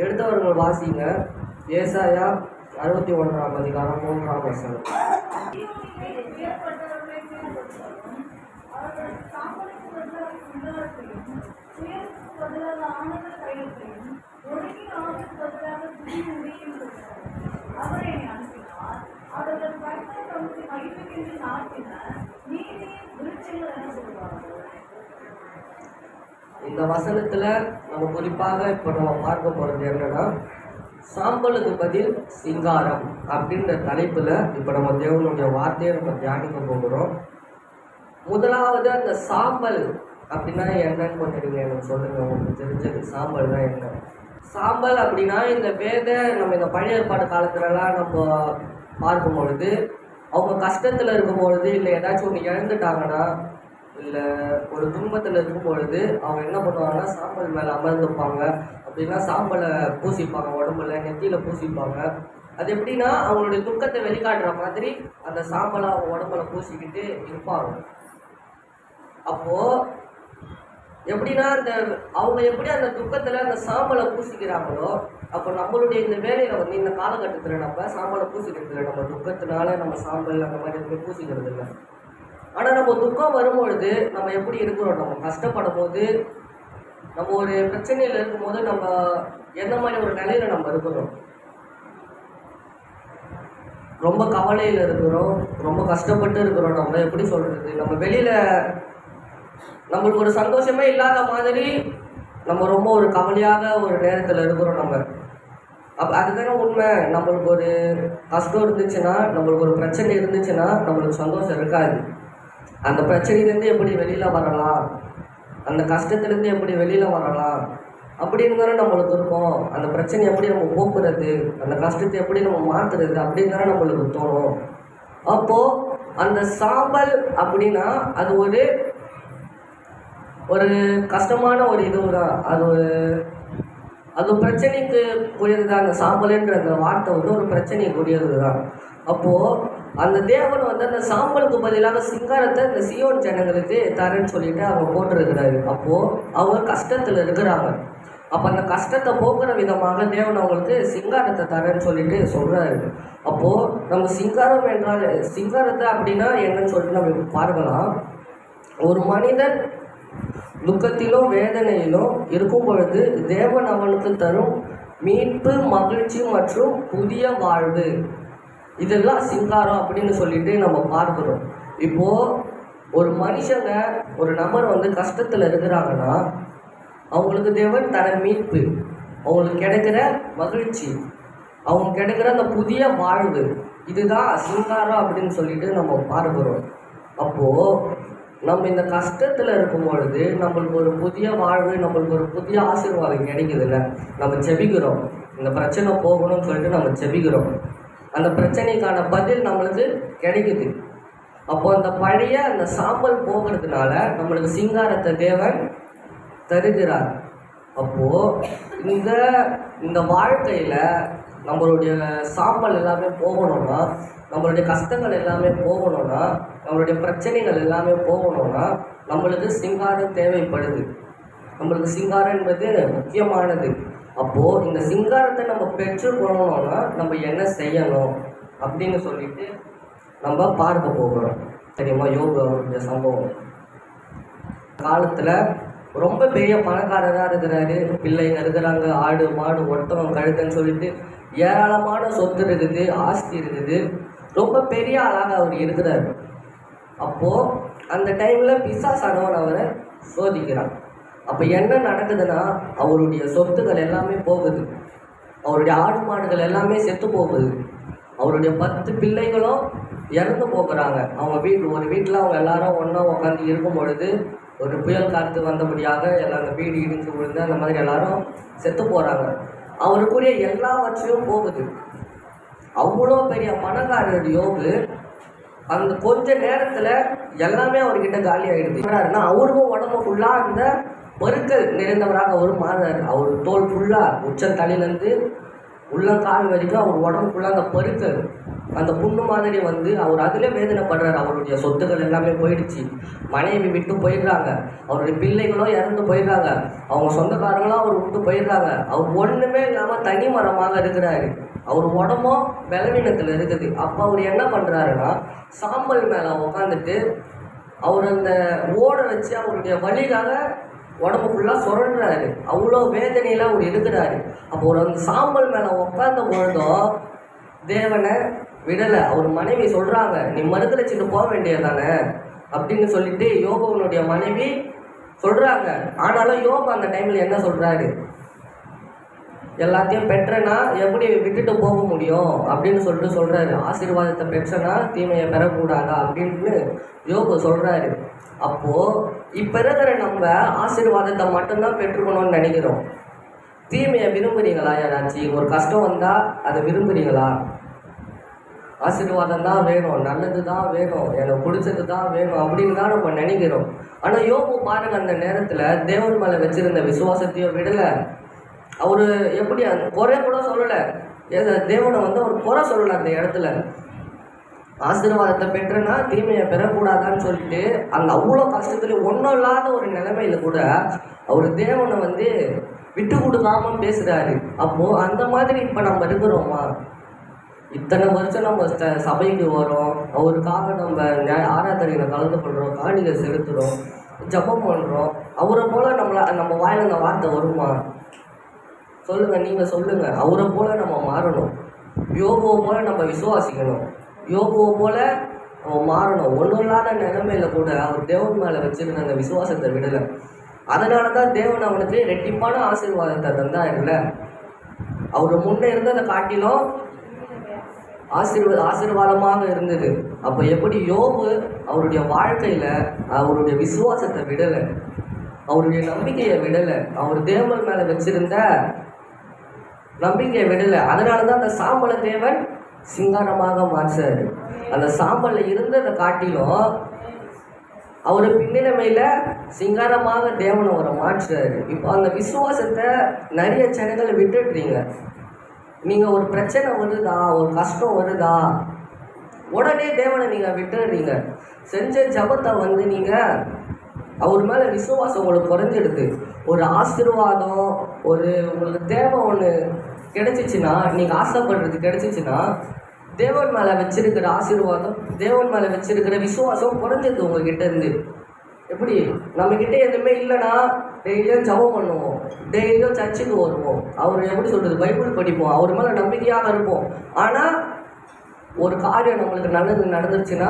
எடுத்தவர்கள் வாசிங்க. ஏசாயா 61ஆம் அதிகாரம் 3ஆம் வசனம். இந்த வசனத்துல நம்ம குறிப்பாக இப்போ நம்ம பார்க்க போறது என்னன்னா, சாம்பலுக்கு பதில் சிங்காரம் அப்படின்ற தலைப்புல இப்போ நம்ம தேவனுடைய வார்த்தையை நம்ம தியானிக்க போகிறோம். முதலாவது அந்த சாம்பல் அப்படின்னா என்னன்னு கொஞ்சம் எனக்கு சொல்லுங்க. உங்களுக்கு தெரிஞ்சது சாம்பல் தான் என்ன? சாம்பல் அப்படின்னா இந்த நம்ம இந்த பழைய ஏற்பாடு காலத்துலலாம் நம்ம பார்க்கும் பொழுது, அவங்க கஷ்டத்தில் இருக்கும் பொழுது, இல்லை ஏதாச்சும் ஒன்று இழந்துட்டாங்கன்னா, இல்லை ஒரு துன்பத்தில் இருக்கும் பொழுது அவங்க என்ன பண்ணுவாங்கன்னா சாம்பல் மேலே அமர்ந்துப்பாங்க. அப்படின்னா சாம்பலை பூசிப்பாங்க, உடம்புல நெத்தியில் பூசிப்பாங்க. அது எப்படின்னா அவங்களுடைய துக்கத்தை வெளிக்காட்டுற மாதிரி அந்த சாம்பலை அவங்க உடம்புல பூசிக்கிட்டு இருப்பாங்க. அப்போது எப்படின்னா அவங்க எப்படி அந்த துக்கத்தில் அந்த சாம்பலை பூசிக்கிறாங்களோ, அப்போ நம்மளுடைய இந்த வேலையில் இந்த காலகட்டத்தில் நம்ம சாம்பலை பூசிக்கிறது இல்லை. நம்ம துக்கத்தினால நம்ம சாம்பல் அந்த மாதிரி எதுவுமே பூசிக்கிறது இல்லை. ஆனால் நம்ம துக்கம் வரும்பொழுது நம்ம எப்படி இருக்கிறோம்? நம்ம கஷ்டப்படும் போது, நம்ம ஒரு பிரச்சனையில் இருக்கும்போது நம்ம எந்த மாதிரி ஒரு நிலையில் நம்ம இருக்கிறோம்? ரொம்ப கவலையில் இருக்கிறோம், ரொம்ப கஷ்டப்பட்டு இருக்கிறோம். நம்ம எப்படி சொல்கிறது? நம்ம வெளியில் நம்மளுக்கு ஒரு சந்தோஷமே இல்லாத மாதிரி நம்ம ரொம்ப ஒரு கவலையாக ஒரு நேரத்தில் இருக்கிறோம். நம்ம அதுதானே உண்மை. நம்மளுக்கு ஒரு கஷ்டம் இருந்துச்சுன்னா, நம்மளுக்கு ஒரு பிரச்சனை இருந்துச்சுன்னா நம்மளுக்கு சந்தோஷம் இருக்காது. அந்த பிரச்சனையிலேருந்து எப்படி வெளியில் வரலாம், அந்த கஷ்டத்துலேருந்து எப்படி வெளியில் வரலாம் அப்படின்னு தானே நம்மளுக்கு இருக்கும். அந்த பிரச்சனை எப்படி நம்ம போக்குறது, அந்த கஷ்டத்தை எப்படி நம்ம மாற்றுறது அப்படின்னு தானே நம்மளுக்கு தோணும். அப்போது அந்த சாம்பல் அப்படின்னா அது ஒரு கஷ்டமான ஒரு இதுவும் தான். அது பிரச்சனைக்கு கூடியது தான். அந்த சாம்பல்ன்ற அந்த வார்த்தை ஒரு பிரச்சனைக்கு கூடியது தான். அப்போது அந்த தேவன் அந்த சாம்பலுக்கு பதிலாக சிங்காரத்தை இந்த சியோன் ஜனங்களுக்கு தரேன்னு சொல்லிட்டு அவங்க போட்டிருக்கிறாரு. அப்போது அவங்க கஷ்டத்தில் இருக்கிறாங்க. அப்போ அந்த கஷ்டத்தை போக்குற விதமாக தேவன் அவங்களுக்கு சிங்காரத்தை தரேன்னு சொல்லிட்டு சொல்கிறாரு. அப்போது நம்ம சிங்காரம் என்றால் சிங்காரத்தை அப்படின்னா என்னன்னு சொல்லிட்டு நம்ம பார்க்கலாம். ஒரு மனிதன் துக்கத்திலும் வேதனையிலும் இருக்கும் பொழுது தேவன் அவனுக்கு தரும் மீட்பு, மகிழ்ச்சி மற்றும் புதிய வாழ்வு, இதெல்லாம் சிங்காரம் அப்படின்னு சொல்லிட்டு நம்ம பார்க்கிறோம். இப்போது ஒரு மனுஷங்க ஒரு நபர் கஷ்டத்தில் இருக்கிறாங்கன்னா அவங்களுக்கு தேவன் தர மீட்பு, அவங்களுக்கு கிடைக்கிற மகிழ்ச்சி, அவங்க கிடைக்கிற அந்த புதிய வாழ்வு, இதுதான் சிங்காரம் அப்படின்னு சொல்லிட்டு நம்ம பார்க்கிறோம். அப்போது நம்ம இந்த கஷ்டத்தில் இருக்கும் பொழுது நம்மளுக்கு ஒரு புதிய வாழ்வு, நம்மளுக்கு ஒரு புதிய ஆசீர்வாதம் கிடைக்குதுல்ல. நம்ம ஜெபிக்கிறோம், இந்த பிரச்சனை போகணும்னு சொல்லிட்டு நம்ம ஜெபிக்கிறோம். அந்த பிரச்சனைக்கான பதில் நம்மளுக்கு கிடைக்குது. அப்போ அந்த பழைய அந்த சாம்பல் போகிறதுனால நம்மளுக்கு சிங்காரத்தை தேவன் தருகிறார். அப்போது இந்த வாழ்க்கையில் நம்மளுடைய சாம்பல் எல்லாமே போகணும்னா, நம்மளுடைய கஷ்டங்கள் எல்லாமே போகணும்னா, நம்மளுடைய பிரச்சனைகள் எல்லாமே போகணும்னா நம்மளுக்கு சிங்காரம் தேவைப்படுது. நம்மளுக்கு சிங்காரம் என்பது முக்கியமானது. அப்போது இந்த சிங்காரத்தை நம்ம பெற்றுக்கொள்ளணும்னா நம்ம என்ன செய்யணும் அப்படின்னு சொல்லிட்டு நம்ம பார்க்க போகிறோம். தெரியுமா? யோபுடைய சம்பவம் காலத்தில் ரொம்ப பெரிய பணக்காரராக இருக்கிறாரு, பிள்ளைங்க இருக்கிறாங்க, ஆடு மாடு ஒட்டகம் கழுதுன்னு சொல்லிட்டு ஏராளமான சொத்து இருக்குது, ஆஸ்தி இருக்குது, ரொம்ப பெரிய ஆளாக அவர் இருக்கிறார். அப்போது அந்த டைமில் பிசாசானவன் அவரை சோதிக்கிறான். அப்போ என்ன நடக்குதுன்னா அவருடைய சொத்துக்கள் எல்லாமே போகுது, அவருடைய ஆடு மாடுகள் எல்லாமே செத்து போகுது, அவருடைய 10 பிள்ளைகளும் இறந்து போகிறாங்க. அவங்க ஒரு வீட்டில் அவங்க எல்லாரும் ஒன்றா உட்காந்து இருக்கும் பொழுது ஒரு புயல் காற்று வந்தபடியாக அந்த வீடு இடிஞ்சு விழுந்து அந்த மாதிரி எல்லாரும் செத்து போகிறாங்க. அவருக்குரிய எல்லாவற்றையும் போகுது. அவ்வளோ பெரிய பணக்காரர் யோபு அந்த கொஞ்ச நேரத்தில் எல்லாமே அவர்கிட்ட காலி ஆகிடுதுன்னா அவருக்கும் உடம்பு ஃபுல்லாக அந்த பருக்கள் நிறைந்தவராக அவர் மாறாரு. அவர் தோல் ஃபுல்லாக உச்சம் தலையிலேருந்து உள்ளங்கால் வரைக்கும் அவர் உடம்பு ஃபுல்லாக அந்த பருக்கள். அந்த புண்ணு மாதிரி வந்து அவர் அதிலே வேதனைப்படுறாரு. அவருடைய சொத்துக்கள் எல்லாமே போயிடுச்சு, மனைவி விட்டு போயிடுறாங்க, அவருடைய பிள்ளைகளும் இறந்து போயிடுறாங்க, அவங்க சொந்தக்காரங்களும் அவர் விட்டு போயிடுறாங்க. அவர் ஒன்றுமே இல்லாமல் தனி மரமாக இருக்கிறாரு. அவர் உடம்பும் பலவீனத்தில் இருக்குது. அப்போ அவர் என்ன பண்ணுறாருன்னா, சாம்பல் மேலே உட்காந்துட்டு அவர் அந்த ஓட வச்சு அவருடைய வழிக்காக உடம்பு ஃபுல்லாக சுரண்டுறாரு. அவ்வளோ வேதனையில் அவர் இருக்கிறாரு. அப்போ ஒரு அந்த சாம்பல் மேலே உட்காந்த பொழுதும் தேவனை விடலை. அவர் மனைவி சொல்கிறாங்க, நீ மறுதளிச்சுட்டு போக வேண்டியதானே அப்படின்னு சொல்லிட்டு யோபுனுடைய மனைவி சொல்கிறாங்க. ஆனாலும் யோபு அந்த டைமில் என்ன சொல்கிறாரு, எல்லாத்தையும் பெற்றனா எப்படி விட்டுட்டு போக முடியும் அப்படின்னு சொல்லிட்டு சொல்கிறாரு. ஆசீர்வாதத்தை பெற்றனா தீமையை பெறக்கூடாதா அப்படின்னு யோபு சொல்கிறாரு. அப்போது இப்போ இருக்கிற நம்ம ஆசீர்வாதத்தை மட்டும்தான் பெற்றுக்கணும்னு நினைக்கிறோம். தீமையை விரும்புகிறீங்களா? யாராச்சும் ஒரு கஷ்டம் வந்தால் அதை விரும்புகிறீங்களா? ஆசீர்வாதம் தான் வேணும், நல்லது தான் வேணும், எனக்கு பிடிச்சது தான் வேணும் அப்படின்னு தான் நம்ம நினைக்கிறோம். ஆனால் யோபு பாருங்க, அந்த நேரத்தில் தேவன் மேலே வச்சிருந்த விசுவாசத்தையும் விடலை. அவர் எப்படி அந்த குறை கூட சொல்லலை. தேவனை வந்து அவர் குறை சொல்லலை. அந்த இடத்துல ஆசீர்வாதத்தை பெற்றனா தீமையை பெறக்கூடாதான்னு சொல்லிட்டு அந்த அவ்வளோ கஷ்டத்துல ஒன்றும் இல்லாத ஒரு நிலைமையில கூட அவர் தேவனை வந்து விட்டு கொடுக்காம பேசுகிறாரு. அப்போது அந்த மாதிரி இப்போ நம்ம இருக்கிறோமா? இத்தனை வருஷம் நம்ம சபைக்கு வரோம், அவருக்காக நம்ம ஆராதனையில் கலந்து கொள்கிறோம், காணிகை செலுத்துகிறோம், ஜபம் பண்ணுறோம். அவரை போல் நம்ம வாயில அந்த வார்த்தை வருமா? சொல்லுங்கள், நீங்கள் சொல்லுங்கள். அவரை போல் நம்ம மாறணும். யோபுவை போல் நம்ம விசுவாசிக்கணும். யோபுவை போல் நம்ம மாறணும். ஒன்றும் இல்லாத நிலைமையில் கூட அவர் தேவன் மேலே வச்சுருந்த அந்த விசுவாசத்தை விடலை. அதனால தான் தேவன் அவனுக்கு ரெட்டிப்பான ஆசீர்வாதத்தை தந்தாருல்ல. அவர் முன்னே இருந்ததை காட்டிலும் ஆசீர்வாதமாக இருந்தது. அப்போ எப்படி யோபு அவருடைய வாழ்க்கையில் அவருடைய விசுவாசத்தை விடலை, அவருடைய நம்பிக்கையை விடலை, அவர் தேவன் மேலே வச்சிருந்த நம்பிக்கையை விடலை. அதனால தான் அந்த சாம்பலை தேவன் சிங்காரமாக மாற்றாரு. அந்த சாம்பலில் இருந்ததை காட்டிலும் அவர் பின்னிலைமையில் சிங்காரமாக தேவனை அவரை மாற்றுறாரு. இப்போ அந்த விசுவாசத்தை நிறைய ஜனங்களை விட்டுடுறீங்க. நீங்கள் ஒரு பிரச்சனை வருதா, ஒரு கஷ்டம் வருதா, உடனே தேவனை நீங்கள் விட்டுடுறீங்க. செஞ்ச ஜபத்தை வந்து நீங்கள் அவர் மேலே விசுவாசம் உங்களுக்கு குறைஞ்சிடுது. ஒரு ஆசீர்வாதம், ஒரு உங்களுக்கு தேவை ஒன்று கிடைச்சிச்சின்னா, நீங்கள் ஆசைப்படுறது கிடைச்சிச்சின்னா, தேவன் மேலே வச்சிருக்கிற ஆசீர்வாதம், தேவன் மேலே வச்சிருக்கிற விசுவாசம் குறைஞ்சது உங்ககிட்ட இருந்து. எப்படி நம்மக்கிட்ட எதுவுமே இல்லைன்னா டெய்லியும் ஜபம் பண்ணுவோம், டெய்லியும் சர்ச்சுக்கு வருவோம், அவர் எப்படி சொல்கிறது, பைபிள் படிப்போம், அவர் மேலே நம்பிக்கையாக இருப்போம். ஆனால் ஒரு காரியம் நம்மளுக்கு நல்லது நடந்துருச்சுன்னா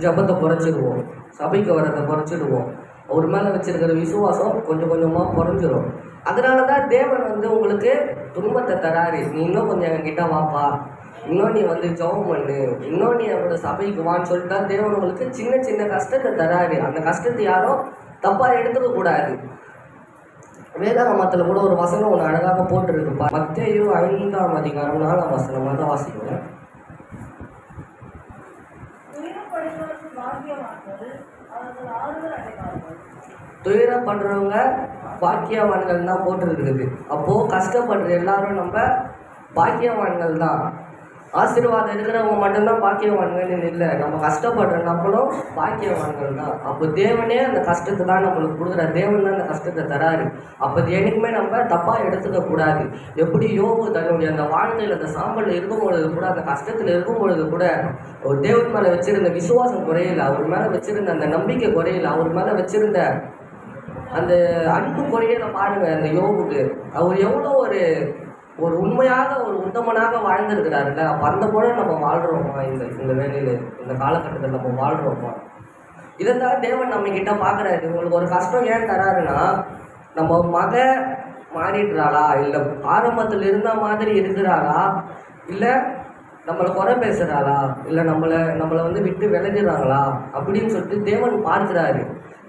ஜபத்தை குறைச்சிடுவோம், சபைக்கு வரதை குறைச்சிடுவோம், அவர் மேலே வச்சிருக்கிற விசுவாசம் கொஞ்சம் கொஞ்சமாக குறைஞ்சிரும். அதனால தான் தேவன் வந்து உங்களுக்கு துன்பத்தை தராரு. நீ இன்னும் கொஞ்சம் என்கிட்ட வாப்பா, இன்னும் நீ வந்து ஜெபம் பண்ணு, இன்னும் நீ அவரோட சபைக்கு வான்னு சொல்லிட்டா தேவன் உங்களுக்கு சின்ன சின்ன கஷ்டத்தை தராரு. அந்த கஷ்டத்தை யாரும் தப்பாக எடுத்துக்க கூடாது. வேதாகமத்தில் கூட ஒரு வசனம் ஒன்று அழகாக போட்டுருக்குப்பா. மத்தேயு 5ஆம் அதிகாரம் 4ஆம் வசனமாக தான் வாசிக்கிறேன். துயரப்படுறவங்க பாக்கியவான்கள் தான் போட்டுருக்குது. அப்போது கஷ்டப்படுற எல்லாரும் நம்ம பாக்கியவான்கள் தான். ஆசீர்வாதம் இருக்கிறவங்க மட்டும்தான் பாக்கியவான்கள்னு இல்லை, நம்ம கஷ்டப்படுற நம்மளும் பாக்கியவான்கள் தான். அப்போ தேவனே அந்த கஷ்டத்தை தான் நம்மளுக்கு கொடுக்குற, தேவன் தான் அந்த கஷ்டத்தை தராரு. அப்போ என்னைக்குமே நம்ம தப்பாக எடுத்துக்க கூடாது. எப்படி யோபு தன்னுடைய அந்த வாழ்க்கையில் அந்த சாம்பலில் இருக்கும் பொழுது கூட, அந்த கஷ்டத்தில் இருக்கும் பொழுது கூட ஒரு தேவன் மேலே வச்சிருந்த விசுவாசம் குறையில, அவர் மேலே வச்சிருந்த அந்த நம்பிக்கை குறையில, அவர் மேலே வச்சிருந்த அந்த அன்பு குறையில பாருங்க. அந்த யோபுக்கு அவர் எவ்வளோ ஒரு உண்மையாக ஒரு உத்தமனாக வாழ்ந்திருக்கிறாருல்ல. அப்போ அந்த போல நம்ம வாழ்கிறோமா? இந்த வேலையில், இந்த காலகட்டத்தில் நம்ம வாழ்கிறோமா? இதைத்தான் தேவன் நம்ம கிட்ட பார்க்குறாரு. உங்களுக்கு ஒரு கஷ்டம் ஏன் தராருன்னா, நம்ம மாறிடுறாளா, இல்லை ஆரம்பத்தில் இருந்த மாதிரி இருக்கிறாளா, இல்லை நம்மளை குறை பேசுகிறாளா, இல்லை நம்மளை வந்து விட்டு விலகிறாங்களா அப்படின்னு சொல்லிட்டு தேவன் பார்க்குறாரு.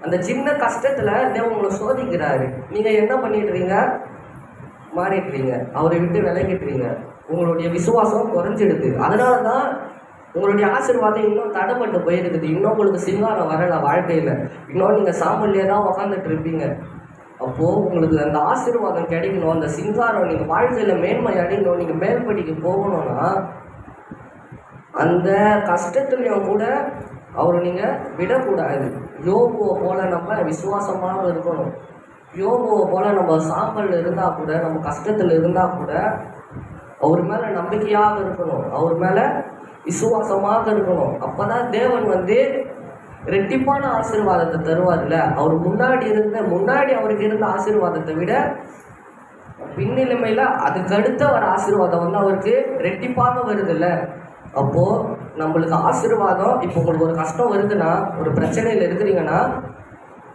அந்த சின்ன கஷ்டத்தில் தேவன் உங்களை சோதிக்கிறாரு. நீங்கள் என்ன பண்ணிடுறீங்க? மாறிடுறீங்க, அவரை விட்டு விலகிட்டுறீங்க, உங்களுடைய விசுவாசம் குறைஞ்சிடுது. அதனால தான் உங்களுடைய ஆசீர்வாதம் இன்னும் தடைப்பட்டு போயிருக்குது. இன்னும் உங்களுக்கு சிங்காரம் வரலை வாழ்க்கையில், இன்னும் நீங்கள் சாம்பல்லே தான் உக்காந்துட்டு இருப்பீங்க. அப்போது உங்களுக்கு அந்த ஆசீர்வாதம் கிடைக்கணும், அந்த சிங்காரம் நீங்கள் வாழ்க்கையில் மேன்மை அடையணும், நீங்கள் மேல்படிக்கு போகணும்னா அந்த கஷ்டத்துலையும் கூட அவரை நீங்கள் விடக்கூடாது. யோபுவை போல நம்ம விசுவாசமாக இருக்கணும். யோபுவை போல நம்ம சாம்பல் இருந்தால் கூட, நம்ம கஷ்டத்தில் இருந்தால் கூட அவர் மேலே நம்பிக்கையாக இருக்கணும், அவர் மேலே விசுவாசமாக இருக்கணும். அப்போ தான் தேவன் ரெட்டிப்பான ஆசீர்வாதத்தை தருவார்ல. அவர் முன்னாடி அவருக்கு இருந்த ஆசீர்வாதத்தை விட பின்னிலைமையில் அதுக்கடுத்த வர ஆசீர்வாதம் அவருக்கு ரெட்டிப்பாக வருதுல்ல. அப்போது நம்மளுக்கு ஆசீர்வாதம், இப்போ உங்களுக்கு ஒரு கஷ்டம் வருதுன்னா, ஒரு பிரச்சனையில் இருக்கிறீங்கன்னா,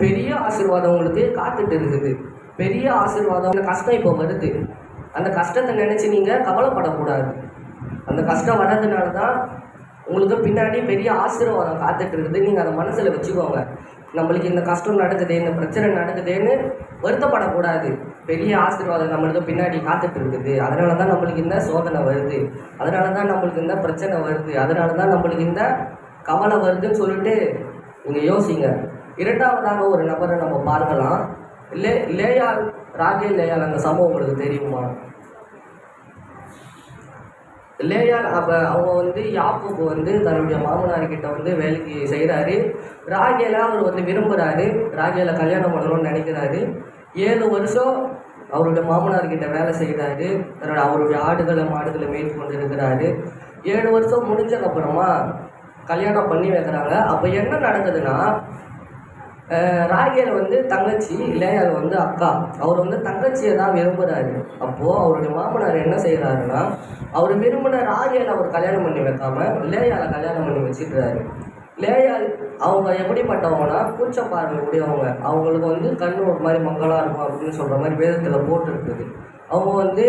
பெரிய ஆசீர்வாதம் உங்களுக்கு காத்துட்டு இருக்குது. பெரிய ஆசீர்வாதம். அந்த கஷ்டம் இப்போ வருது, அந்த கஷ்டத்தை நினச்சி நீங்கள் கவலைப்படக்கூடாது. அந்த கஷ்டம் வர்றதுனால தான் உங்களுக்கு பின்னாடி பெரிய ஆசீர்வாதம் காத்துட்டு இருக்குது. நீங்கள் அதை மனசில் வச்சுக்கோங்க. நம்மளுக்கு இந்த கஷ்டம் நடக்குது, இந்த பிரச்சனை நடக்குதுன்னு வருத்தப்படக்கூடாது. பெரிய ஆசீர்வாதம் நம்மளுக்கு பின்னாடி காத்துட்டு இருக்குது. அதனால தான் நம்மளுக்கு இந்த சோதனை வருது, அதனால தான் நம்மளுக்கு இந்த பிரச்சனை வருது, அதனால தான் நம்மளுக்கு இந்த கவலை வருதுன்னு சொல்லிட்டு நீங்கள் யோசிங்க. இரண்டாவதாக ஒரு நபரை நம்ம பார்க்கலாம். லேயாள், ராகேல் லேயாள். அந்த சம்பவம் உங்களுக்கு தெரியுமா? லேயாள் அவங்க யாக்கோபு தன்னுடைய மாமனார்கிட்ட வேலைக்கு செய்கிறாரு. ராகேலை அவர் விரும்புகிறாரு. ராகேலை கல்யாணம் பண்ணணும்னு நினைக்கிறாரு. 7 வருஷம் அவருடைய மாமனார்கிட்ட வேலை செய்கிறாரு. அவருடைய ஆடுகளை மாடுகளை மேய்த்து கொண்டு இருக்கிறாரு. 7 வருஷம் முடிஞ்சதுக்கப்புறமா கல்யாணம் பண்ணி வைக்கிறாங்க. அப்போ என்ன நடக்குதுன்னா, ராகேல் தங்கச்சி, லேயாள் அக்கா. அவர் தங்கச்சியை தான் விரும்புகிறாரு. அப்போது அவருடைய மாமனார் என்ன செய்கிறாருன்னா, அவர் விரும்பின ராகேலை அவர் கல்யாணம் பண்ணி வைக்காம லேயாளை கல்யாணம் பண்ணி வச்சுக்கிறாரு. லேயாள் அவங்க எப்படிப்பட்டவங்கன்னா, கூச்ச பார்வை உடையவங்க. அவங்களுக்கு கண்ணு ஒரு மாதிரி மங்களாக இருக்கும் அப்படின்னு சொல்கிற மாதிரி வேதத்தில் போட்டுருக்குது. அவங்க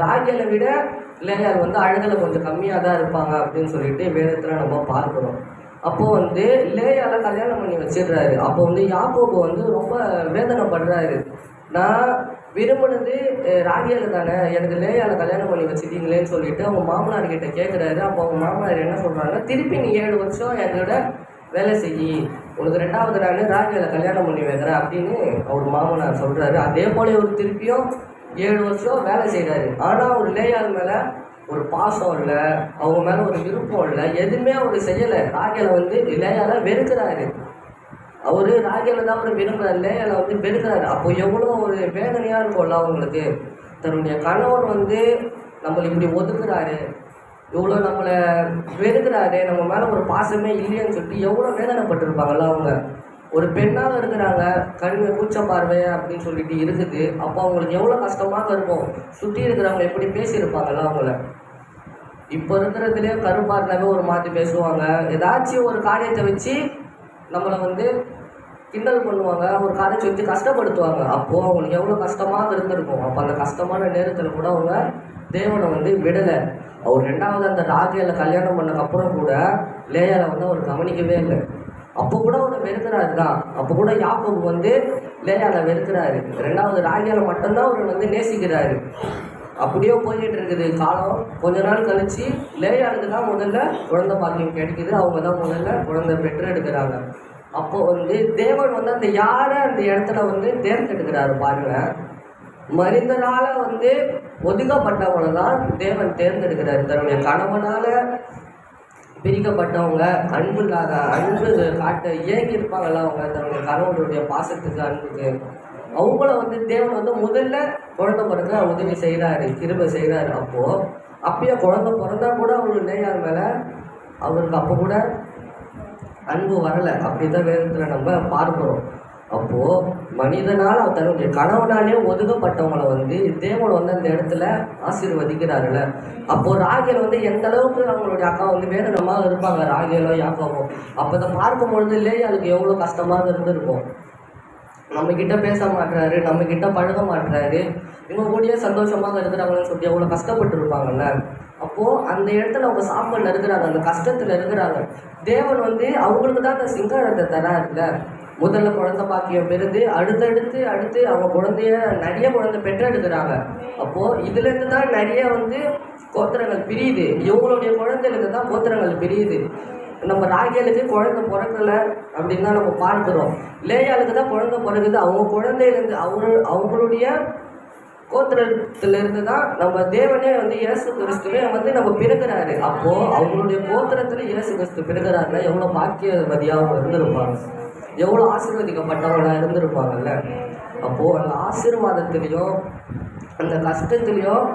ராகேலை விட லேயாள் அழகில் கொஞ்சம் கம்மியாக தான் இருப்பாங்க அப்படின்னு சொல்லிட்டு வேதத்தில் நம்ம பார்க்குறோம். அப்போது லேயாளை கல்யாணம் பண்ணி வச்சிடுறாரு. அப்போ யாக்கோபு ரொம்ப வேதனைப்படுறாரு. நான் விரும்பினது ராகேலை தானே, எனக்கு லேயாளை கல்யாணம் பண்ணி வச்சுட்டீங்களேன்னு சொல்லிட்டு அவங்க மாமனார்கிட்ட கேட்குறாரு. அப்போ அவங்க மாமனார் என்ன சொல்கிறாங்க, திருப்பி நீ 7 வருஷம் எங்களோட வேலை செய்யி, உனக்கு 2வது நாள் ராகேலை கல்யாணம் பண்ணி வைக்கிறேன் அப்படின்னு அவர் மாமனார் சொல்கிறாரு. அதே போல ஒரு திருப்பியும் 7 வருஷம் வேலை செய்கிறாரு. ஆனால் அவர் லேயாள் மேலே ஒரு பாசம் இல்லை, அவங்க மேலே ஒரு விருப்பம் இல்லை, எதுவுமே அவர் செய்யலை. ராகேலை லேயாளை வெறுக்கிறாரு. அவர் ராகேலை தான் அவர் விரும்புகிறார், லேயாளை வெறுக்கிறாரு. அப்போ எவ்வளோ ஒரு வேதனையாக இருக்கும்ல அவங்களுக்கு. தன்னுடைய கணவன் நம்மளை இப்படி ஒதுக்குறாரு, இவ்வளோ நம்மளை வெறுக்கிறாரு, நம்ம மேலே ஒரு பாசமே இல்லைன்னு சொல்லிட்டு எவ்வளோ வேதனைப்பட்டிருப்பாங்கல்ல அவங்க. ஒரு பெண்ணாக இருக்கிறாங்க, கண் கூச்ச பார்வை அப்படின்னு சொல்லிட்டு இருக்குது. அப்போ அவங்களுக்கு எவ்வளோ கஷ்டமாக இருக்கும். சுற்றி இருக்கிறவங்க எப்படி பேசியிருப்பாங்கல்ல அவங்கள. இப்போ இருக்கிறதுலேயே கருப்பாக இருந்தாவே ஒரு மாற்றி பேசுவாங்க, ஏதாச்சும் ஒரு காரியத்தை வச்சு நம்மளை கிண்டல் பண்ணுவாங்க, ஒரு காரியத்தை வச்சு கஷ்டப்படுத்துவாங்க. அப்போது அவங்களுக்கு எவ்வளோ கஷ்டமாக இருந்திருக்கும். அப்போ அந்த கஷ்டமான நேரத்தில் கூட அவங்க தேவனை விடலை. அவர் 2வது அந்த ராகேலை கல்யாணம் பண்ணதுக்கப்புறம் கூட லேயாளை அவர் கவனிக்கவே இல்லை. அப்போ கூட அவர் வெறுக்கிறாரு தான். அப்போ கூட யாக்கோபு லேயாளை வெறுக்கிறாரு. 2வது ராகேலை மட்டும்தான் அவர் நேசிக்கிறாரு. அப்படியே போய்கிட்டு இருக்குது காலம். கொஞ்ச நாள் கழிச்சு லேயாளுக்கு தான் முதல்ல குழந்தை பாக்கியம் கிடைக்குது. அவங்க தான் முதல்ல குழந்தை பெற்று எடுக்கிறாங்க. அப்போ தேவன் அந்த யாரை அந்த இடத்துல தேர்ந்தெடுக்கிறாரு பாருங்க. மனிதனால் ஒதுக்கப்பட்டவங்களை தான் தேவன் தேர்ந்தெடுக்கிறாரு. தன்னுடைய கணவனால் பிரிக்கப்பட்டவங்க, அன்பு காட்ட ஏங்கி இருப்பாங்கள்ல அவங்க, தன்னுடைய கணவனுடைய பாசத்துக்கு, அன்புக்கு, அவங்கள தேவன் முதல்ல குழந்தை பிறக்க உதவி செய்கிறாரு, கிருபை செய்கிறாரு. அப்பயே குழந்தை பிறந்தா கூட அவங்களுக்கு லேயாள் மேலே அவருக்கு அப்போ கூட அன்பு வரலை. அப்படி தான் வேதத்தில் நம்ம பார்க்குறோம். அப்போது மனிதனால் தன்னுடைய கணவனாலே ஒதுக்கப்பட்டவங்களை தேவன் அந்த இடத்துல ஆசீர்வதிக்கிறாருல்ல. அப்போது ராகேல் எந்த அளவுக்கு அவங்களுடைய அக்கா வேதனமாக இருப்பாங்க, ராகேலோ யாக்கோபோ. அப்போ இதை பார்க்கும்பொழுது லேயாளுக்கு எவ்வளோ கஷ்டமாக இருந்திருக்கும். நம்மக்கிட்ட பேச மாட்டுறாரு, நம்மக்கிட்ட பழக மாட்டுறாரு, இவங்க கூடயே சந்தோஷமாக இருக்கிறாங்கன்னு சொல்லி எவ்வளோ கஷ்டப்பட்டு இருப்பாங்கல்ல. அப்போது அந்த இடத்துல அவங்க சாப்பாடில் இருக்கிறாங்க, அந்த கஷ்டத்தில் இருக்கிறாங்க. தேவன் அவங்களுக்கு தான் அந்த சிங்காரத்தை தராருல்ல. முதல்ல குழந்தை பாக்கியம் பெறுது, அடுத்து அவங்க நிறைய குழந்தை பெற்றெடுக்கிறாங்க. அப்போது இதுலேருந்து தான் நிறைய கோத்திரங்கள் பிரியுது. இவங்களுடைய குழந்தைகளுக்கு தான் கோத்திரங்கள் பிரியுது. நம்ம ராகேலுக்கு குழந்தை பிறக்கலை அப்படின்னு தான் நம்ம பார்க்குறோம். லேயாளுக்கு தான் குழந்தை பிறகுது. அவங்க குழந்தையிலேருந்து அவங்களுடைய கோத்திரத்திலிருந்து தான் நம்ம தேவனே வந்து இயேசு கிறிஸ்துவே வந்து நம்ம பிறகுறாரு. அப்போ அவங்களுடைய கோத்திரத்துல இயேசு கிறிஸ்து பிறகுறாருன்னா எவ்வளவு பாக்கியவதியாக அவங்க இருந்திருப்பாங்க, எவ்வளவு ஆசீர்வதிக்கப்பட்டவங்களா இருந்திருப்பாங்கல்ல. அப்போ அந்த ஆசீர்வாதத்திலையும் அந்த கஷ்டத்துலையும்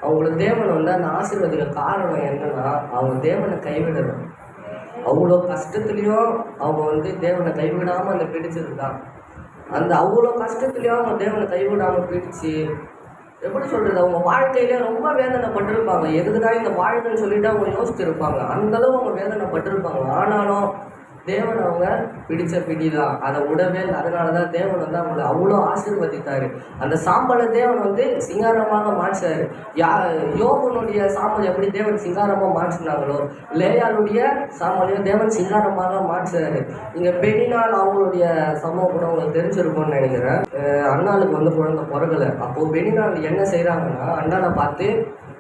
அவங்களுக்கு தேவன் வந்து அந்த ஆசீர்வதிக்க காரணம் என்னன்னா, அவங்க தேவனை கைவிடணும். அவ்வளோ கஷ்டத்துலையும் அவங்க வந்து தேவனை கைவிடாமல் அந்த பிடிச்சது தான். அந்த அவ்வளோ கஷ்டத்துலையும் அவங்க தேவனை கைவிடாமல் பிடிச்சு எப்படி சொல்கிறது, அவங்க வாழ்க்கையிலே ரொம்ப வேதனைப்பட்டிருப்பாங்க. எதுக்குதான் இந்த வாழ்க்கைன்னு சொல்லிட்டு அவங்க யோசிச்சிருப்பாங்க. அந்தளவு அவங்க வேதனைப்பட்டிருப்பாங்க. ஆனாலும் தேவன் அவங்க பிடிச்ச பிடிதான், அதை விடவே இல்லை. அதனால தான் தேவன் வந்து அவங்களை அவ்வளோ ஆசீர்வதித்தார். அந்த சாம்பலை தேவன் வந்து சிங்காரமாக மாற்றார். யோகனுடைய சாம்பல் எப்படி தேவன் சிங்காரமாக மாற்றினாங்களோ, லேயாளுடைய சாம்பலையும் தேவன் சிங்காரமாக மாற்றார். இங்கே பெண்ணினால் அவங்களுடைய சம்பவம் கூட உங்களுக்கு தெரிஞ்சிருக்கும்னு நினைக்கிறேன். அண்ணாளுக்கு வந்து குழந்தை பிறகலை. அப்போது பெண்ணினால் என்ன செய்கிறாங்கன்னா, அண்ணாவை பார்த்து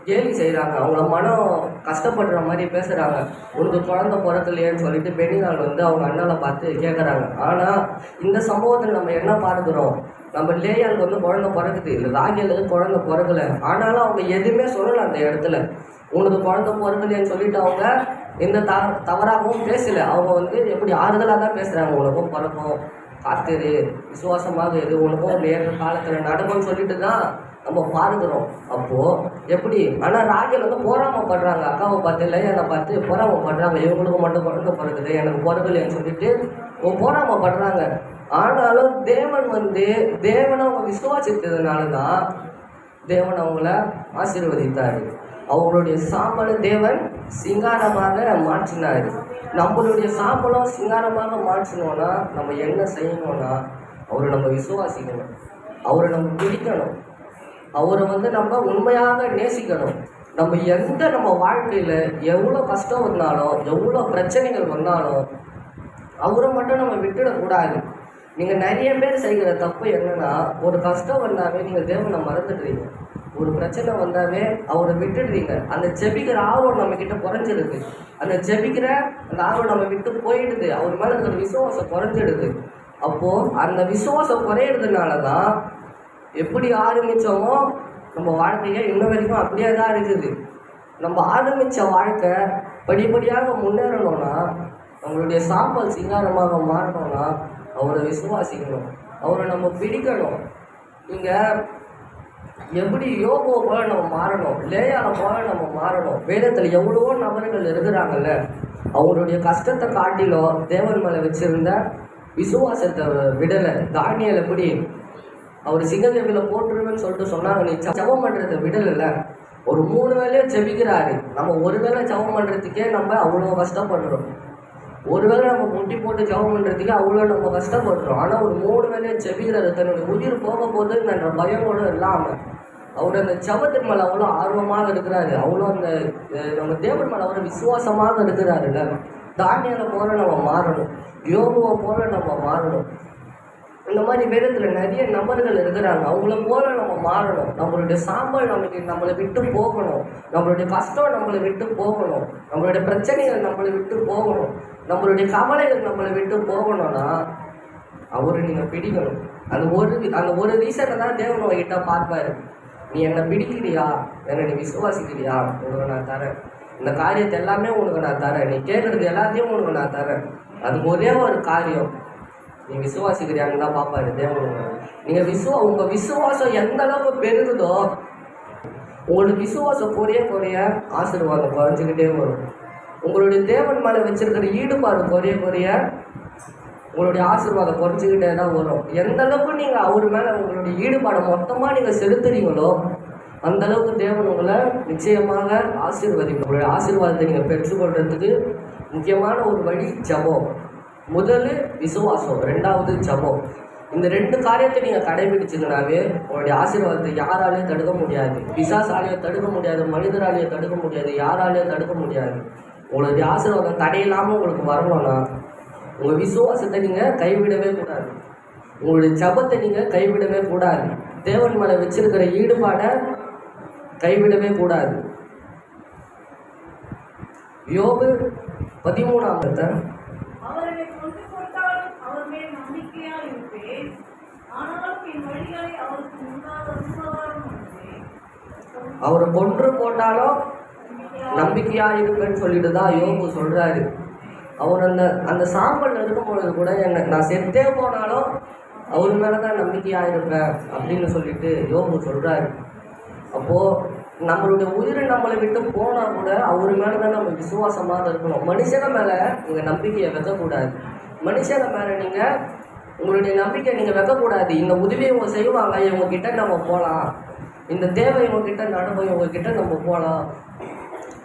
கேலி செய்கிறாங்க. அவங்கள மனம் கஷ்டப்படுற மாதிரி பேசுகிறாங்க. உனக்கு குழந்தை பிறக்கலையேன்னு சொல்லிட்டு பெண்ணினால் வந்து அவங்க அண்ணாவை பார்த்து கேட்குறாங்க. ஆனால் இந்த சம்பவத்தில் நம்ம என்ன பார்க்குறோம், நம்ம லேயாளுக்கு வந்து குழந்தை பிறக்குது, இல்லை ராகேலுக்கு குழந்தை பிறக்கலை. ஆனாலும் அவங்க எதுவுமே சொல்லலை. அந்த இடத்துல உனக்கு குழந்தை பிறக்கலையேன்னு சொல்லிட்டு அவங்க எந்த தவறாகவும் பேசலை. அவங்க வந்து எப்படி ஆறுதலாக தான் பேசுகிறாங்க. உனக்கும் பிறக்கும், காத்திரு, விசுவாசமாக இது, உனக்கும் நேர காலத்தில் நடக்கும்னு சொல்லிட்டு தான் நம்ம பார்க்குறோம். அப்போது எப்படி, ஆனால் ராகேல் வந்து போராமப்படுறாங்க. அக்காவை பார்த்து லேயானை பார்த்து போராமப்படுறாங்க. இவங்களுக்கு மட்டும் குழந்தை பிறகுது, எனக்கு பிறக்கலைன்னு சொல்லிட்டு போராமப்படுறாங்க. ஆனாலும் தேவன் வந்து தேவனை அவங்க விசுவாசித்ததுனால தான் தேவன் அவங்கள ஆசீர்வதித்தார். அவங்களுடைய சாம்பலை தேவன் சிங்காரமாக மாற்றினார். நம்மளுடைய சாம்பலும் சிங்காரமாக மாற்றினோன்னா நம்ம என்ன செய்யணும்னா, அவரை நம்ம விசுவாசிக்கணும், அவரை நம்ம பிடிக்கணும், அவரை வந்து நம்ம உண்மையாக நேசிக்கணும். நம்ம வாழ்க்கையில் எவ்வளோ கஷ்டம் வந்தாலும், எவ்வளோ பிரச்சனைகள் வந்தாலும் அவரை மட்டும் நம்ம விட்டுடக்கூடாது. நீங்கள் நிறைய பேர் செய்கிற தப்பு என்னென்னா, ஒரு கஷ்டம் வந்தாவே நீங்கள் தேவனை மறந்துடுறீங்க. ஒரு பிரச்சனை வந்தாவே அவரை விட்டுடுறீங்க. அந்த ஜெபிக்கிற ஆர்வம் நம்மக்கிட்ட குறைஞ்சிடுது. அந்த ஜெபிக்கிற அந்த ஆர்வம் நம்ம விட்டு போயிடுது. அவர் மேலே இருக்கிற விசுவாசம் குறைஞ்சிடுது. அப்போது அந்த விசுவாசம் குறையிறதுனால தான் எப்படி ஆரம்பித்தோமோ நம்ம வாழ்க்கையை இன்ன வரைக்கும் அப்படியே தான் இருக்குது. நம்ம ஆரம்பித்த வாழ்க்கை படிப்படியாக முன்னேறணும்னா, நம்மளுடைய சாம்பல் சிங்காரமாக மாறணும்னா அவரை விசுவாசிக்கணும், அவரை நம்ம பிடிக்கணும். நீங்கள் எப்படி யோகோ போல நம்ம மாறணும், லேயால போல நம்ம மாறணும். வேதத்தில் எவ்வளவோ நபர்கள் இருக்கிறாங்கல்ல, அவங்களுடைய கஷ்டத்தை காட்டிலும் தேவன் மேலே வச்சிருந்த விசுவாசத்தை விடலை. தானியேல் எப்படி அவர் சிங்கக்கவியில் போட்டுருவேன்னு சொல்லிட்டு சொன்னாங்க, நீ ஜெபம் பண்ணுறதை விடலை. ஒரு 3 வேளையே ஜெபிக்கிறாரு. நம்ம ஒரு வேளை ஜெபம் பண்ணுறதுக்கே நம்ம அவ்வளோ கஷ்டப்படுறோம். ஒரு வேளை நம்ம முட்டி போட்டு ஜெபம் பண்ணுறதுக்கே அவ்வளோ நம்ம கஷ்டப்படுறோம். ஆனால் ஒரு 3 வேளையை ஜெபிக்கிறாரு. தன்னுடைய உயிர் போக போகுதுன்ற பயமோடு இல்லாமல் அவர் அந்த ஜெபத்தின் மேலே அவ்வளோ ஆர்வமாக இருக்கிறாரு. அவ்வளோ அந்த நம்ம தேவன் மேலே அவ்வளோ விசுவாசமாக இருக்கிறாருல்ல. தானியேலை போல நம்ம மாறணும், யோபுவை போல நம்ம மாறணும். இந்த மாதிரி வேதத்தில் நிறைய நபர்கள் இருக்கிறாங்க. அவங்கள போல நம்ம மாறணும். நம்மளுடைய சாம்பல் நம்மளை விட்டு போகணும். நம்மளுடைய கஷ்டம் நம்மளை விட்டு போகணும். நம்மளுடைய பிரச்சனைகள் நம்மளை விட்டு போகணும். நம்மளுடைய கவலைகள் நம்மளை விட்டு போகணும்னா அவரை நீங்கள் பிடிக்கணும். அந்த ஒரு ரீசனை தான் தேவன் உங்ககிட்ட பார்ப்பாரு. நீ என்னை பிடிக்கிறியா, என்னை நீ விசுவாசிக்கிறியா, உனக்கு நான் தரேன். இந்த காரியத்தை எல்லாமே உனக்கு நான் தரேன். நீ கேட்குறது எல்லாத்தையும் உனக்கு நான் தரேன். அதுக்கு ஒரே ஒரு காரியம், நீ விசுவாசிக்கிறியான்னு தான் பார்ப்பாரு தேவன். நீங்கள் உங்கள் விசுவாசம் எந்த அளவுக்கு பெருகுதோ உங்களுடைய விசுவாசம் குறைய ஆசீர்வாதம் குறைஞ்சிக்கிட்டே வரும். உங்களுடைய தேவன் மேலே வச்சிருக்கிற ஈடுபாடு குறைய உங்களுடைய ஆசீர்வாதம் குறைஞ்சிக்கிட்டே தான் வரும். எந்த அளவுக்கு நீங்கள் அவர் மேலே உங்களுடைய ஈடுபாடை மொத்தமாக நீங்கள் செலுத்துறீங்களோ அந்த அளவுக்கு தேவன் உங்களை நிச்சயமாக ஆசீர்வதிக்கும். உங்களுடைய ஆசீர்வாதத்தை நீங்கள் பெற்றுக்கொள்றதுக்கு முக்கியமான ஒரு வழி ஜெபம். முதல் விசுவாசம், 2வது ஜெபம். இந்த 2 காரியத்தை நீங்கள் கடைபிடிச்சிங்கனாவே உங்களுடைய ஆசீர்வாதத்தை யாராலையும் தடுக்க முடியாது. பிசாசாலையும் தடுக்க முடியாது, மனிதராலையும் தடுக்க முடியாது, யாராலையும் தடுக்க முடியாது. உங்களுடைய ஆசீர்வாதம் தடையில்லாமல் உங்களுக்கு வரணும்னா உங்கள் விசுவாசத்தை நீங்கள் கைவிடவே கூடாது. உங்களுடைய ஜெபத்தை நீங்கள் கைவிடவே கூடாது. தேவன் மேலே வச்சிருக்கிற ஈடுபாடை கைவிடவே கூடாது. யோபு 13 அவர்களை கொண்டு போட்டாலும் அவர் மேல் நம்பிக்கையாக இருப்பேன். ஆனாலும் என் வழிகளை அவருக்கு முன்பாக அவரை கொன்று போட்டாலும் நம்பிக்கையா இருப்பேன்னு சொல்லிட்டு தான் யோபு சொல்றாரு. அவர் அந்த சாம்பல் இருக்கும் பொழுது கூட நான் செத்தே போனாலும் அவர் மேலதான் நம்பிக்கையா இருப்பேன் அப்படின்னு சொல்லிட்டு யோபு சொல்றாரு. அப்போ நம்மளுடைய உயிரை நம்மளை விட்டு போனா கூட அவர் மேலதான் நம்ம விசுவாசமாக இருக்கணும். மனுஷன மேல நீங்க நம்பிக்கையை வைக்கக்கூடாது. மனுஷன மேல நீங்க உங்களுடைய நம்பிக்கை நீங்க வைக்கக்கூடாது. இந்த உதவியை இவங்க செய்வாங்க, இவங்க கிட்ட நம்ம போகலாம், இந்த தேவை இவங்க கிட்ட நடக்கும், இவங்க கிட்ட நம்ம போகலாம்,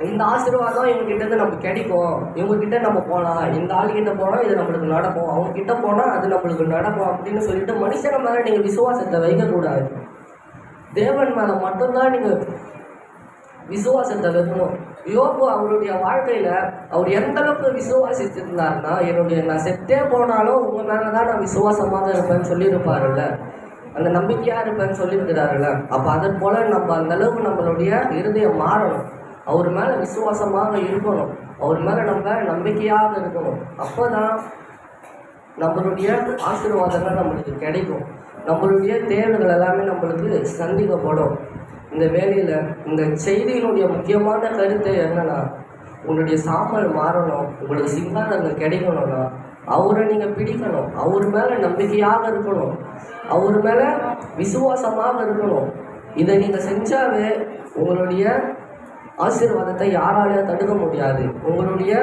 இந்த ஆசீர்வாதம் இவங்க கிட்ட இருந்து நமக்கு கிடைக்கும், இவங்க கிட்ட நம்ம போகலாம், இந்த ஆளுகிட்ட போனால் இது நம்மளுக்கு நடக்கும், அவங்க கிட்ட போனால் அது நம்மளுக்கு நடக்கும் அப்படின்னு சொல்லிட்டு மனுஷன மேலே நீங்கள் விசுவாசத்தை வைக்கக்கூடாது. தேவன் மேலே மட்டும்தான் நீங்கள் விசுவாசத்தை வைக்கணும். யோபு அவருடைய வாழ்க்கையில அவர் எந்த அளவுக்கு விசுவாசிச்சிருந்தாருன்னா, நான் செத்தே போனாலும் உங்க மேலதான் நான் விசுவாசமாக இருப்பேன்னு சொல்லியிருப்பாருல்ல, அந்த நம்பிக்கையா இருப்பேன்னு சொல்லியிருக்கிறாருல்ல. அப்ப அதன் போல நம்ம அந்த அளவுக்கு நம்மளுடைய இருதயம் மாறணும். அவர் மேல விசுவாசமாக இருக்கணும், அவர் மேல நம்ம நம்பிக்கையாக இருக்கணும். அப்போதான் நம்மளுடைய ஆசீர்வாதங்கள் நம்மளுக்கு கிடைக்கும், நம்மளுடைய தேவைகள் எல்லாமே நம்மளுக்கு சந்திக்கப்படும். இந்த வேலையில் இந்த செய்தியினுடைய முக்கியமான கருத்து என்னன்னா, உங்களுடைய சாம்பல் மாறணும், உங்களுக்கு சிங்காரங்கள் கிடைக்கணும்னா அவரை நீங்கள் பிடிக்கணும், அவர் மேலே நம்பிக்கையாக இருக்கணும், அவர் மேலே விசுவாசமாக இருக்கணும். இதை நீங்கள் செஞ்சாவே உங்களுடைய ஆசீர்வாதத்தை யாராலையும் தடுக்க முடியாது, உங்களுடைய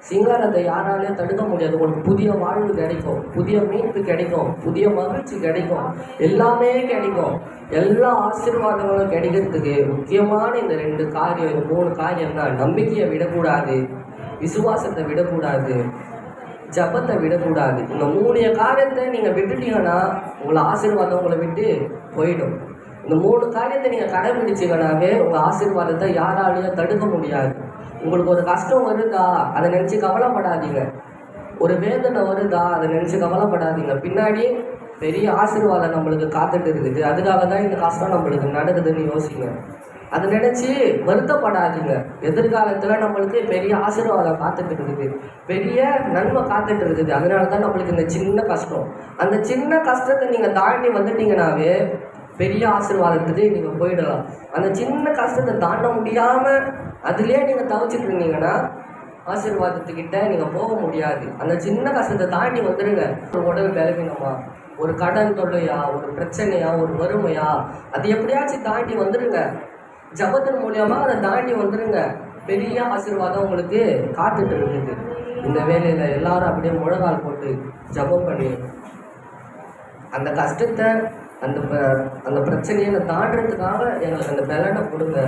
சிங்காரத்தை யாராலையும் தடுக்க முடியாது. உங்களுக்கு புதிய வாழ்வு கிடைக்கும், புதிய மீட்பு கிடைக்கும், புதிய மகிழ்ச்சி கிடைக்கும், எல்லாமே கிடைக்கும். எல்லா ஆசீர்வாதங்களும் கிடைக்கிறதுக்கு முக்கியமான இந்த 2 காரியம், இந்த 3 காரியம் தான். நம்பிக்கையை விடக்கூடாது, விசுவாசத்தை விடக்கூடாது, ஜபத்தை விடக்கூடாது. இந்த 3 காரியத்தை நீங்கள் விட்டுட்டீங்கன்னா உங்களை ஆசீர்வாதம் உங்களை விட்டு போயிடும். இந்த 3 காரியத்தை நீங்கள் கடைபிடிச்சிங்கனாவே உங்கள் ஆசீர்வாதத்தை யாராலையும் தடுக்க முடியாது. உங்களுக்கு ஒரு கஷ்டம் வருதா, அதை நினச்சி கவலைப்படாதீங்க. ஒரு வேதனை வருதா, அதை நினச்சி கவலைப்படாதீங்க. பின்னாடி பெரிய ஆசீர்வாதம் நம்மளுக்கு காத்துட்டு இருக்குது, அதுக்காக தான் இந்த கஷ்டம் நம்மளுக்கு நடக்குதுன்னு யோசிங்க. அதை நினச்சி வருத்தப்படாதீங்க. எதிர்காலத்தில் நம்மளுக்கு பெரிய ஆசீர்வாதம் காத்துட்டு இருக்குது, பெரிய நன்மை காத்துட்டு இருக்குது. அதனால தான் நம்மளுக்கு இந்த சின்ன கஷ்டம். அந்த சின்ன கஷ்டத்தை நீங்கள் தாண்டி வந்துட்டீங்கன்னாவே பெரிய ஆசீர்வாதத்துக்கு நீங்கள் போயிடலாம். அந்த சின்ன கஷ்டத்தை தாண்ட முடியாமல் அதுலேயே நீங்கள் தவிச்சிட்டு இருந்தீங்கன்னா ஆசீர்வாதத்துக்கிட்ட நீங்கள் போக முடியாது. அந்த சின்ன கஷ்டத்தை தாண்டி வந்துடுங்க. ஒரு உடல் பலவீனமா, ஒரு கடன் தொல்லையா, ஒரு பிரச்சனையா, ஒரு வறுமையா, அது எப்படியாச்சும் தாண்டி வந்துடுங்க. ஜபத்தின் மூலியமா அதை தாண்டி வந்துடுங்க. பெரிய ஆசீர்வாதம் உங்களுக்கு காத்துட்டு இருக்குது. இந்த வேலையில் எல்லாரும் அப்படியே முழங்கால் போட்டு ஜபம் பண்ணி அந்த கஷ்டத்தை அந்த பிரச்சனையை தாண்டறதுக்காக எங்களுக்கு அந்த பலனை கொடுங்க.